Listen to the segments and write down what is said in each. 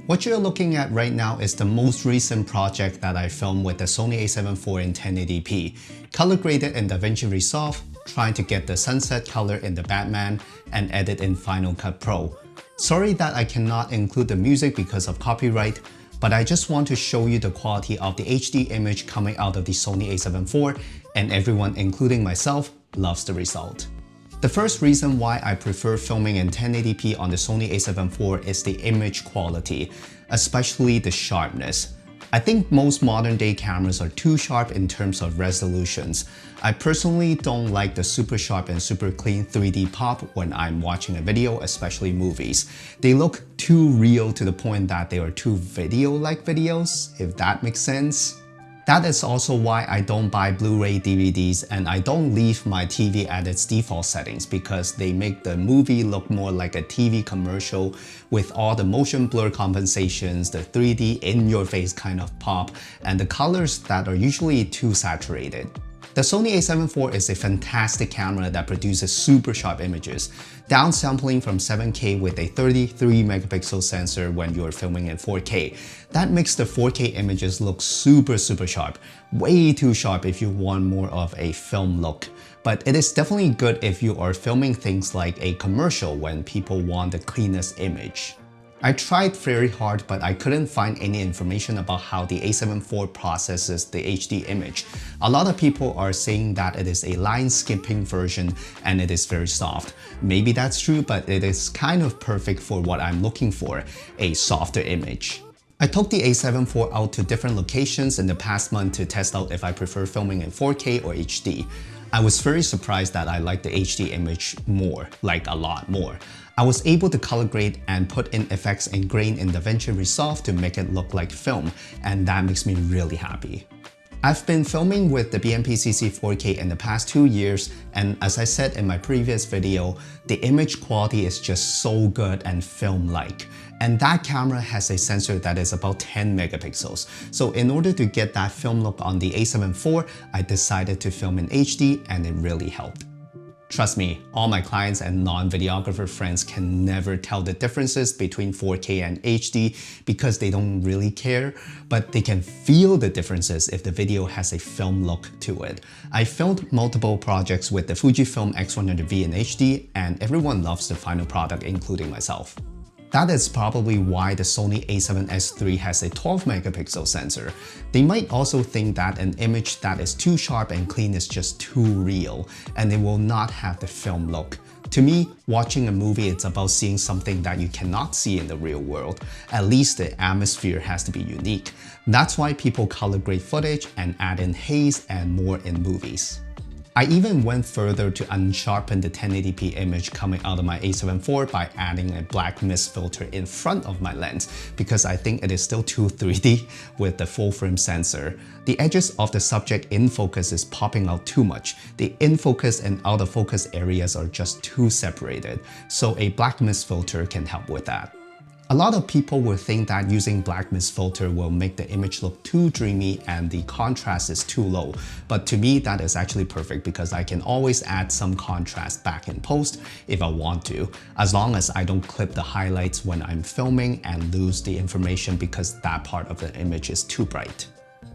What you're looking at right now is the most recent project that I filmed with the Sony A7 IV in 1080p, color graded in DaVinci Resolve, trying to get the sunset color in the Batman, and edit in Final Cut Pro. Sorry that I cannot include the music because of copyright, but I just want to show you the quality of the HD image coming out of the Sony A7 IV, and everyone, including myself, loves the result. The first reason why I prefer filming in 1080p on the Sony A7 IV is the image quality, especially the sharpness. I think most modern day cameras are too sharp in terms of resolutions. I personally don't like the super sharp and super clean 3D pop when I'm watching a video, especially movies. They look too real to the point that they are too video-like videos, if that makes sense. That is also why I don't buy Blu-ray DVDs and I don't leave my TV at its default settings because they make the movie look more like a TV commercial with all the motion blur compensations, the 3D in-your-face kind of pop, and the colors that are usually too saturated. The Sony A7 IV is a fantastic camera that produces super sharp images, downsampling from 7K with a 33 megapixel sensor when you're filming in 4K. That makes the 4K images look super sharp, way too sharp if you want more of a film look. But it is definitely good if you are filming things like a commercial when people want the cleanest image. I tried very hard, but I couldn't find any information about how the A7 IV processes the HD image. A lot of people are saying that it is a line skipping version and it is very soft. Maybe that's true, but it is kind of perfect for what I'm looking for, a softer image. I took the A7 IV out to different locations in the past month to test out if I prefer filming in 4K or HD. I was very surprised that I liked the HD image more, like a lot more. I was able to color grade and put in effects and grain in DaVinci Resolve to make it look like film, and that makes me really happy. I've been filming with the BMP-CC 4K in the past 2 years, and as I said in my previous video, the image quality is just so good and film-like. And that camera has a sensor that is about 10 megapixels. So in order to get that film look on the A7 IV, I decided to film in HD and it really helped. Trust me, all my clients and non-videographer friends can never tell the differences between 4K and HD because they don't really care, but they can feel the differences if the video has a film look to it. I filmed multiple projects with the Fujifilm X100V in HD and everyone loves the final product, including myself. That is probably why the Sony A7S III has a 12 megapixel sensor. They might also think that an image that is too sharp and clean is just too real, and it will not have the film look. To me, watching a movie is about seeing something that you cannot see in the real world. At least the atmosphere has to be unique. That's why people color grade footage and add in haze and more in movies. I even went further to unsharpen the 1080p image coming out of my A7 IV by adding a black mist filter in front of my lens because I think it is still too 3D with the full frame sensor. The edges of the subject in focus is popping out too much. The in focus and out of focus areas are just too separated, so a black mist filter can help with that. A lot of people will think that using black mist filter will make the image look too dreamy and the contrast is too low, but to me that is actually perfect because I can always add some contrast back in post if I want to, as long as I don't clip the highlights when I'm filming and lose the information because that part of the image is too bright.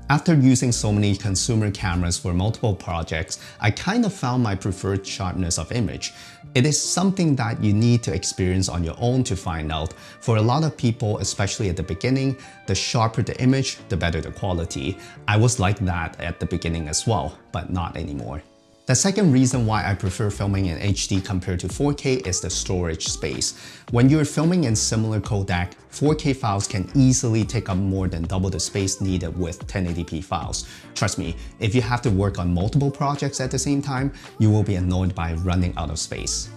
After using so many consumer cameras for multiple projects, I kind of found my preferred sharpness of image. It is something that you need to experience on your own to find out. For a lot of people, especially at the beginning, the sharper the image, the better the quality. I was like that at the beginning as well, but not anymore. The second reason why I prefer filming in HD compared to 4K is the storage space. When you're filming in similar codec, 4K files can easily take up more than double the space needed with 1080p files. Trust me, if you have to work on multiple projects at the same time, you will be annoyed by running out of space.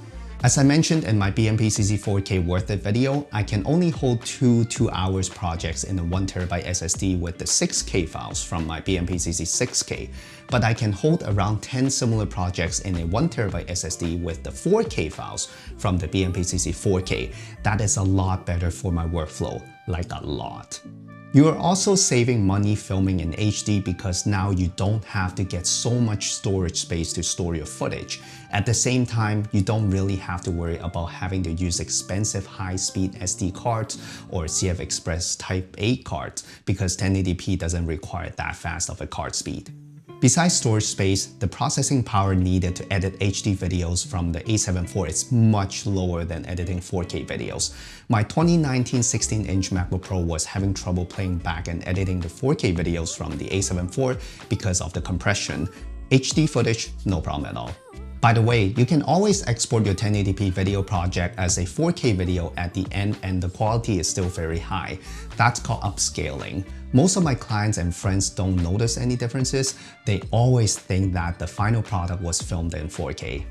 As I mentioned in my BMP-CC 4K Worth It video, I can only hold two 2-hour projects in a 1TB SSD with the 6K files from my BMP-CC 6K, but I can hold around 10 similar projects in a 1TB SSD with the 4K files from the BMP-CC 4K. That is a lot better for my workflow, like a lot. You are also saving money filming in HD because now you don't have to get so much storage space to store your footage. At the same time, you don't really have to worry about having to use expensive high-speed SD cards or CF Express Type 8 cards because 1080p doesn't require that fast of a card speed. Besides storage space, the processing power needed to edit HD videos from the A7IV is much lower than editing 4K videos. My 2019 16-inch MacBook Pro was having trouble playing back and editing the 4K videos from the A7IV because of the compression. HD footage, no problem at all. By the way, you can always export your 1080p video project as a 4K video at the end and the quality is still very high. That's called upscaling. Most of my clients and friends don't notice any differences. They always think that the final product was filmed in 4K.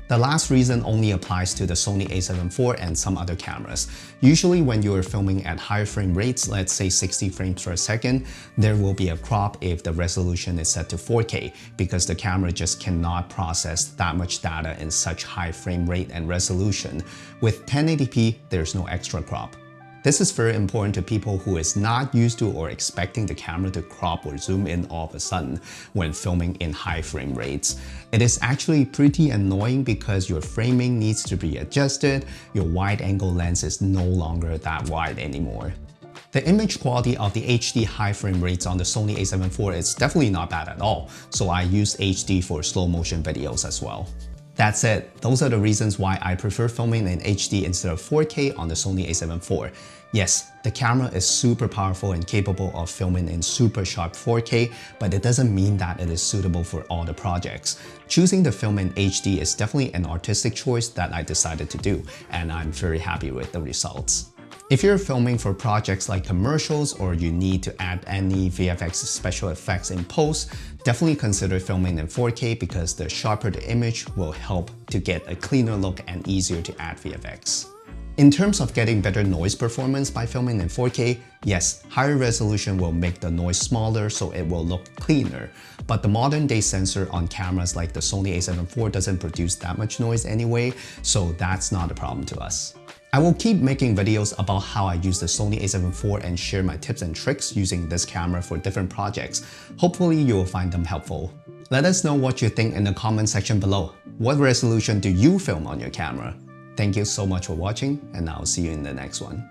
The last reason only applies to the Sony A7IV and some other cameras. Usually when you are filming at higher frame rates, let's say 60 frames per second, there will be a crop if the resolution is set to 4K because the camera just cannot process that much data in such high frame rate and resolution. With 1080p, there's no extra crop. This is very important to people who is not used to or expecting the camera to crop or zoom in all of a sudden when filming in high frame rates. It is actually pretty annoying because your framing needs to be adjusted, your wide-angle lens is no longer that wide anymore. The image quality of the HD high frame rates on the Sony A7IV is definitely not bad at all, so I use HD for slow motion videos as well. That's it. Those are the reasons why I prefer filming in HD instead of 4K on the Sony A7IV. Yes, the camera is super powerful and capable of filming in super sharp 4K, but it doesn't mean that it is suitable for all the projects. Choosing to film in HD is definitely an artistic choice that I decided to do, and I'm very happy with the results. If you're filming for projects like commercials or you need to add any VFX special effects in post, definitely consider filming in 4K because the sharper the image will help to get a cleaner look and easier to add VFX. In terms of getting better noise performance by filming in 4K, yes, higher resolution will make the noise smaller so it will look cleaner. But the modern day sensor on cameras like the Sony A7IV doesn't produce that much noise anyway, so that's not a problem to us. I will keep making videos about how I use the Sony A7IV and share my tips and tricks using this camera for different projects. Hopefully you will find them helpful. Let us know what you think in the comment section below. What resolution do you film on your camera? Thank you so much for watching, and I'll see you in the next one.